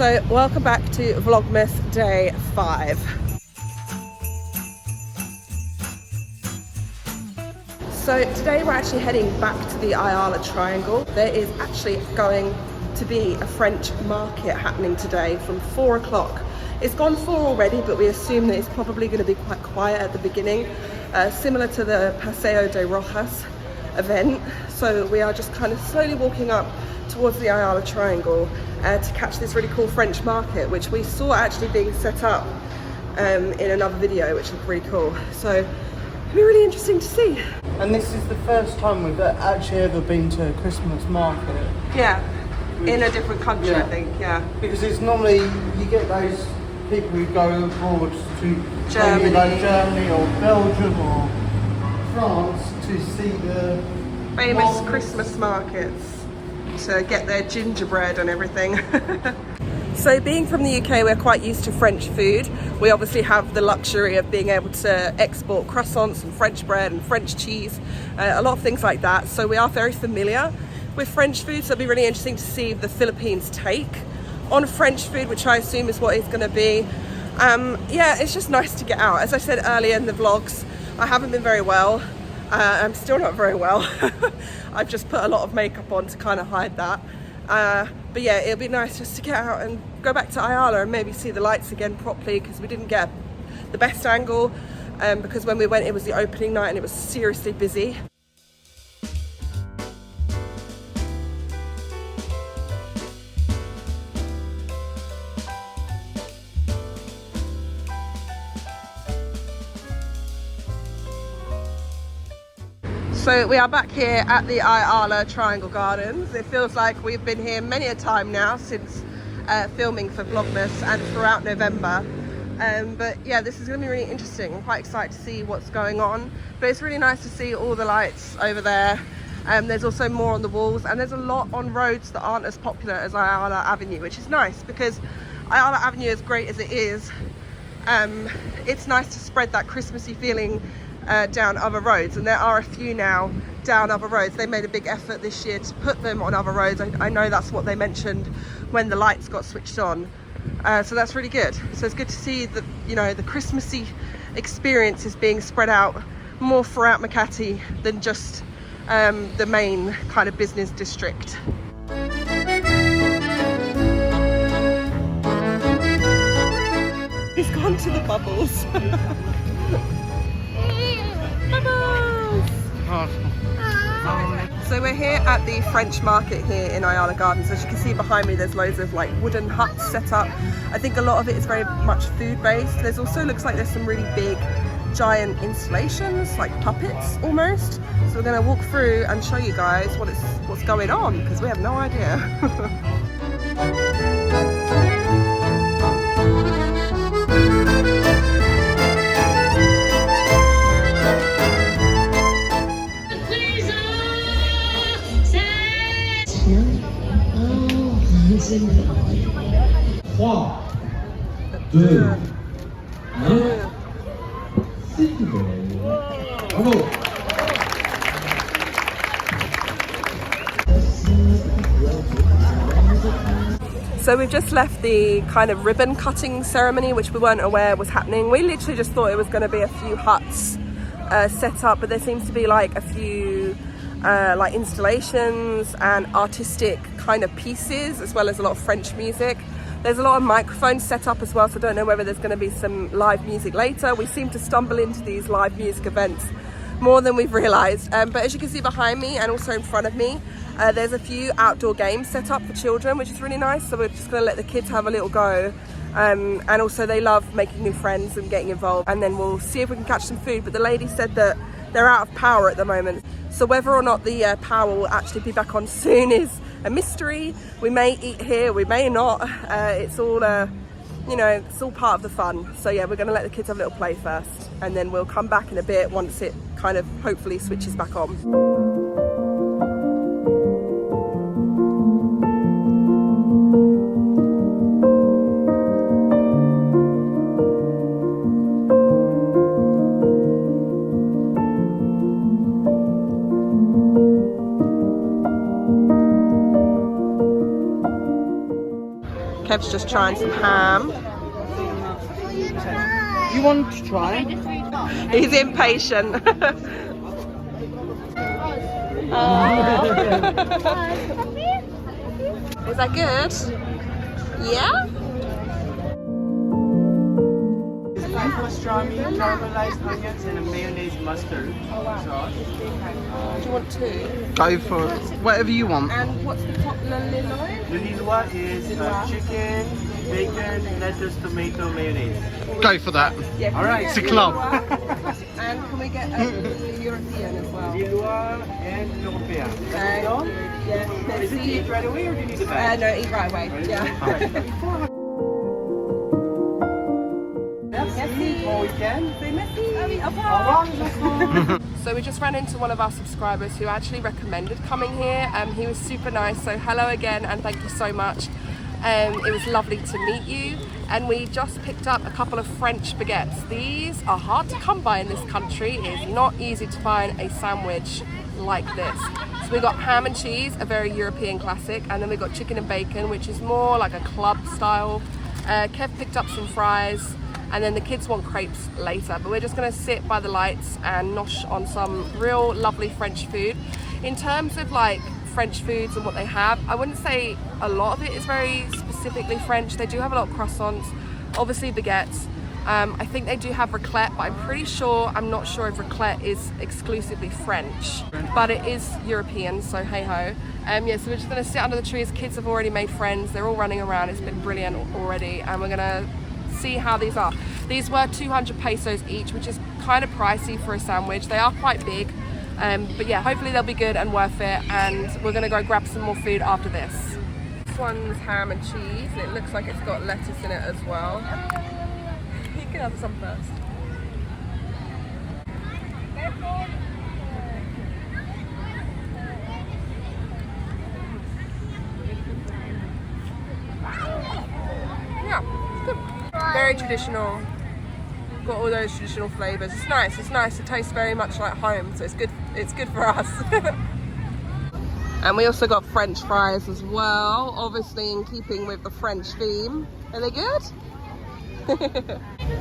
So welcome back to Vlogmas day 5. So today we're actually heading back to the Ayala Triangle. There is actually going to be a French market happening today from 4 o'clock. It's gone 4 already, but we assume that it's probably going to be quite quiet at the beginning, similar to the Paseo de Rojas event. So we are just kind of slowly walking up towards the Ayala Triangle to catch this really cool French market, which we saw actually being set up in another video, which looked really cool. So it'll be really interesting to see. And this is the first time we've actually ever been to a Christmas market. Yeah, in a different country, yeah. I think, yeah. Because it's normally, you get those people who go abroad to Germany, like Germany or Belgium or France to see the famous markets. Christmas markets, to get their gingerbread and everything. So being from the UK, we're quite used to French food. We obviously have the luxury of being able to export croissants and French bread and French cheese, a lot of things like that. So we are very familiar with French food. So it'll be really interesting to see the Philippines' take on French food, which I assume is what it's going to be. Yeah, it's just nice to get out. As I said earlier in the vlogs, I haven't been very well. I'm still not very well. I've just put a lot of makeup on to kind of hide that. But yeah, it'll be nice just to get out and go back to Ayala and maybe see the lights again properly, because we didn't get the best angle, because when we went it was the opening night and it was seriously busy. So we are back here at the Ayala Triangle Gardens. It feels like we've been here many a time now since filming for Vlogmas and throughout November. But yeah, this is going to be really interesting. I'm quite excited to see what's going on. But it's really nice to see all the lights over there. There's also more on the walls, and there's a lot on roads that aren't as popular as Ayala Avenue, which is nice because Ayala Avenue, as great as it is, it's nice to spread that Christmassy feeling down other roads, and there are a few now down other roads. They made a big effort this year to put them on other roads. I know that's what they mentioned when the lights got switched on, so that's really good. So it's good to see that, you know, the Christmassy experience is being spread out more throughout Makati than just the main kind of business district. He's gone to the bubbles. So we're here at the French market here in Ayala Gardens. As you can see behind me, there's loads of like wooden huts set up. I think a lot of it is very much food based. There's also, looks like there's some really big giant installations, like puppets almost. So we're going to walk through and show you guys what's going on, because we have no idea. So we've just left the kind of ribbon cutting ceremony, which we weren't aware was happening. We literally just thought it was going to be a few huts set up, but there seems to be like a few like installations and artistic kind of pieces, as well as a lot of French music. There's a lot of microphones set up as well, so I don't know whether there's going to be some live music later. We seem to stumble into these live music events more than we've realised. But as you can see behind me and also in front of me, there's a few outdoor games set up for children, which is really nice. So we're just going to let the kids have a little go. And also they love making new friends and getting involved. And then we'll see if we can catch some food. But the lady said that they're out of power at the moment. So whether or not the power will actually be back on soon is a mystery. We may eat here, we may not. It's all, you know, it's all part of the fun. So yeah, we're going to let the kids have a little play first, and then we'll come back in a bit once it kind of hopefully switches back on. Kev's just trying some ham. You want to try? He's impatient. Is that good? Yeah? Pastrami, caramelized onions, and a mayonnaise mustard sauce. Do you want two? Go for whatever you want. And what's the top Lilloy? The Lillois is chicken, bacon, lettuce, tomato, mayonnaise. Go for that. Yeah, All right. It's a club. And can we get a European as well? Lillois and European. Okay. Yeah. Is it eat right away or do you need the bag? No, eat right away. Yeah. Merci. Bon weekend. So we just ran into one of our subscribers who actually recommended coming here. He was super nice, so hello again and thank you so much. It was lovely to meet you, and we just picked up a couple of French baguettes. These are hard to come by in this country. It's not easy to find a sandwich like this. So we got ham and cheese, a very European classic, and then we got chicken and bacon, which is more like a club style. Kev picked up some fries, and then the kids want crepes later, but we're just gonna sit by the lights and nosh on some real lovely French food. In terms of like French foods and what they have, I wouldn't say a lot of it is very specifically French. They do have a lot of croissants, obviously baguettes. I think they do have raclette, but I'm not sure if raclette is exclusively French, but it is European, so hey ho. Yeah, so we're just gonna sit under the trees. Kids have already made friends. They're all running around. It's been brilliant already, and we're gonna see how these are. These were 200 pesos each, which is kind of pricey for a sandwich. They are quite big, but yeah, hopefully they'll be good and worth it, and we're gonna go grab some more food after this. This one's ham and cheese, and it looks like it's got lettuce in it as well. You can have some first. Yeah, it's good. Very traditional. Got all those traditional flavours. It's nice. It's nice. It tastes very much like home, so it's good. It's good for us. And we also got French fries as well, obviously in keeping with the French theme. Are they good?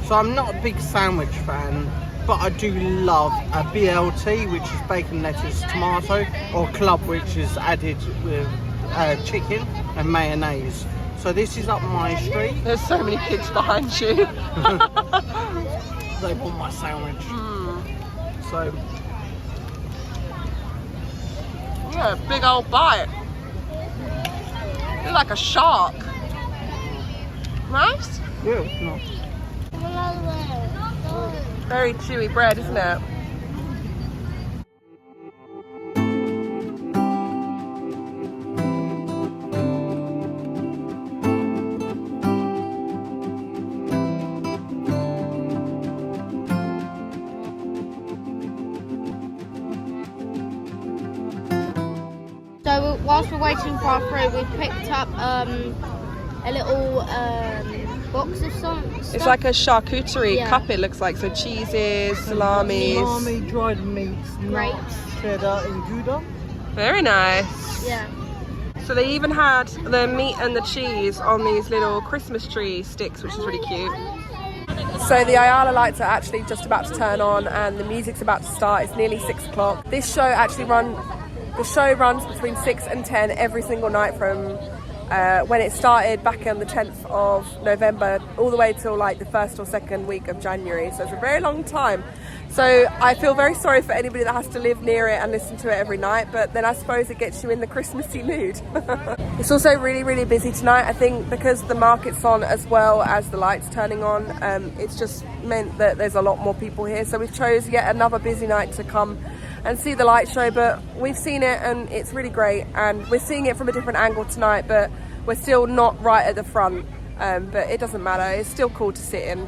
So I'm not a big sandwich fan, but I do love a BLT, which is bacon, lettuce, tomato, or club, which is added with chicken and mayonnaise. So this is up my street. There's so many kids behind you. They want my sandwich. So yeah, big old bite. You're like a shark. Nice. yeah, it's not. Very chewy bread, isn't it? So whilst we're waiting for our food, we've picked up a little box of some stuff. It's like a charcuterie Yeah. cup, it looks like. So cheeses, salamis. Salami, dried meats, Grapes. nuts, cheddar, and Gouda. Very nice. Yeah. So they even had the meat and the cheese on these little Christmas tree sticks, which is really cute. So the Ayala lights are actually just about to turn on and the music's about to start. It's nearly 6 o'clock. This show actually the show runs between 6 and 10 every single night from when it started back on the 10th of November all the way till like the 1st or 2nd week of January. So it's a very long time. So I feel very sorry for anybody that has to live near it and listen to it every night, but then I suppose it gets you in the Christmassy mood. It's also really, really busy tonight. I think because the market's on as well as the lights turning on, it's just meant that there's a lot more people here. So we've chose yet another busy night to come and see the light show, but we've seen it and it's really great, and we're seeing it from a different angle tonight, but we're still not right at the front, but it doesn't matter, it's still cool to sit in.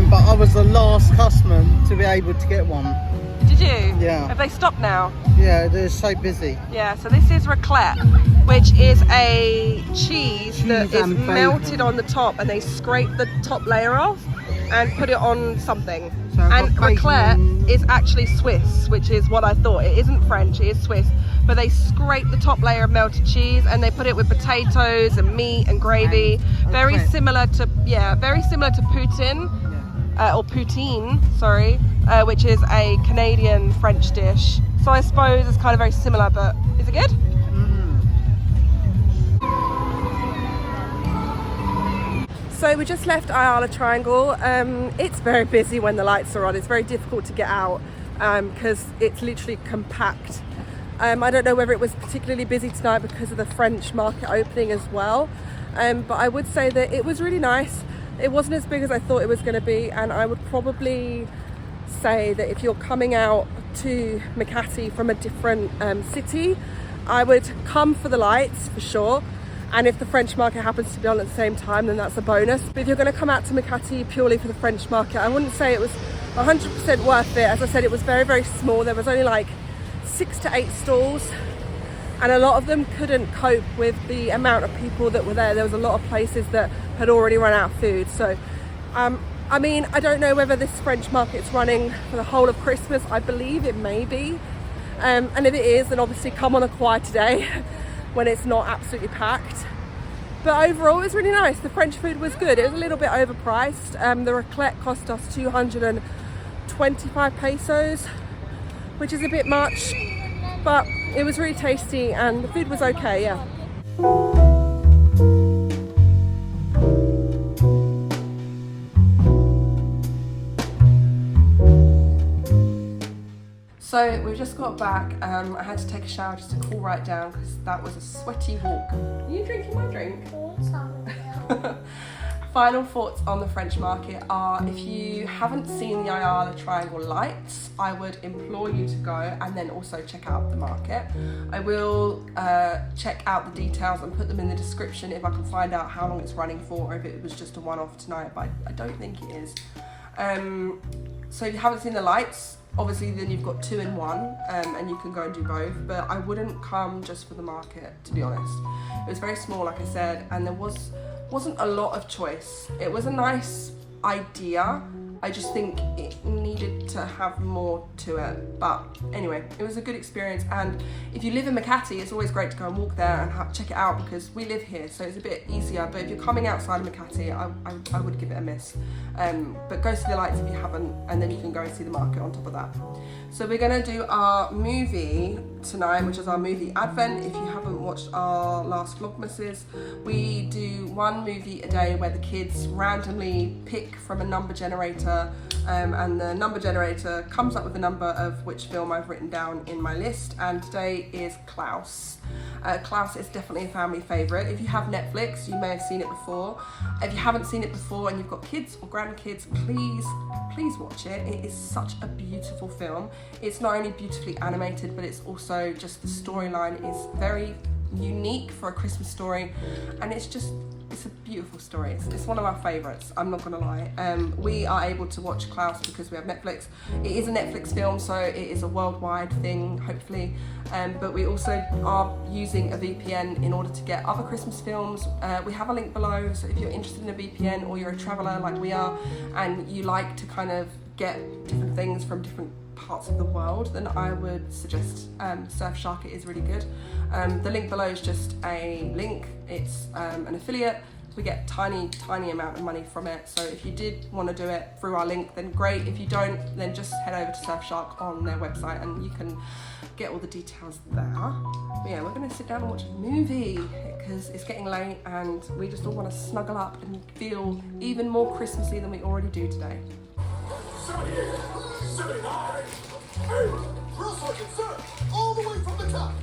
But I was the last customer to be able to get one. Did Did you? Yeah. Have they stopped now? Yeah, they're so busy. Yeah, so this is raclette, which is a cheese that is and bacon. melted on the top, and they scrape the top layer off and put it on something. So I've And got bacon raclette and- is actually Swiss, which is what I thought. It isn't French, it is Swiss. But they scrape the top layer of melted cheese and they put it with potatoes and meat and gravy. And very crepe. similar to poutine, or poutine, sorry, which is a Canadian French dish. So I suppose it's kind of very similar, but is it good? So we just left Ayala Triangle. It's very busy when the lights are on. It's very difficult to get out because it's literally compact. I don't know whether it was particularly busy tonight because of the French market opening as well. But I would say that it was really nice. It wasn't as big as I thought it was going to be, and I would probably say that if you're coming out to Makati from a different city, I would come for the lights for sure. And if the French market happens to be on at the same time, then that's a bonus. But if you're going to come out to Makati purely for the French market, I wouldn't say it was 100% worth it. As I said, it was very, very small. There was only like 6 to 8 stalls, and a lot of them couldn't cope with the amount of people that were there. There was a lot of places that had already run out of food. So, I mean, I don't know whether this French market's running for the whole of Christmas. I believe it may be. And if it is, then obviously come on a quieter day when it's not absolutely packed. But overall, it was really nice. The French food was good. It was a little bit overpriced. The raclette cost us 225 pesos, which is a bit much, but it was really tasty and the food was okay, yeah. So we've just got back. I had to take a shower just to cool right down because that was a sweaty walk. Are you drinking my drink? Final thoughts on the French market are, if you haven't seen the Ayala Triangle lights, I would implore you to go and then also check out the market. I will check out the details and put them in the description if I can find out how long it's running for, or if it was just a one-off tonight, but I don't think it is. So if you haven't seen the lights, obviously then you've got 2 in 1, and you can go and do both, but I wouldn't come just for the market, to be honest. It was very small, like I said, and there wasn't a lot of choice. It was a nice idea. I just think it needed to have more to it. But anyway, it was a good experience. And if you live in Makati, it's always great to go and walk there and check it out because we live here, so it's a bit easier. But if you're coming outside of Makati, I would give it a miss. But go see the lights if you haven't, and then you can go and see the market on top of that. So we're gonna do our movie tonight, which is our movie Advent. If you haven't watched our last Vlogmases, we do one movie a day where the kids randomly pick from a number generator, and the number generator comes up with a number of which film I've written down in my list, and today is Klaus. Klaus is definitely a family favourite. If you have Netflix, you may have seen it before. If you haven't seen it before and you've got kids or grandkids, please watch it. It is such a beautiful film. It's not only beautifully animated, but it's also just the storyline is very unique for a Christmas story, and it's a beautiful story. It's one of our favourites, I'm not gonna lie. We are able to watch Klaus because we have Netflix. It is a Netflix film, so it is a worldwide thing, hopefully. But we also are using a VPN in order to get other Christmas films. We have a link below, so if you're interested in a VPN or you're a traveller like we are, and you like to kind of get different things from different parts of the world, then I would suggest Surfshark. It is really good. The link below is just a link. It's an affiliate. We get tiny amount of money from it. So if you did want to do it through our link, then great. If you don't, then just head over to Surfshark on their website and you can get all the details there. But yeah, we're going to sit down and watch a movie because it's getting late and we just all want to snuggle up and feel even more Christmassy than we already do today. 78, 79, 80, real second, sir, all the way from the top.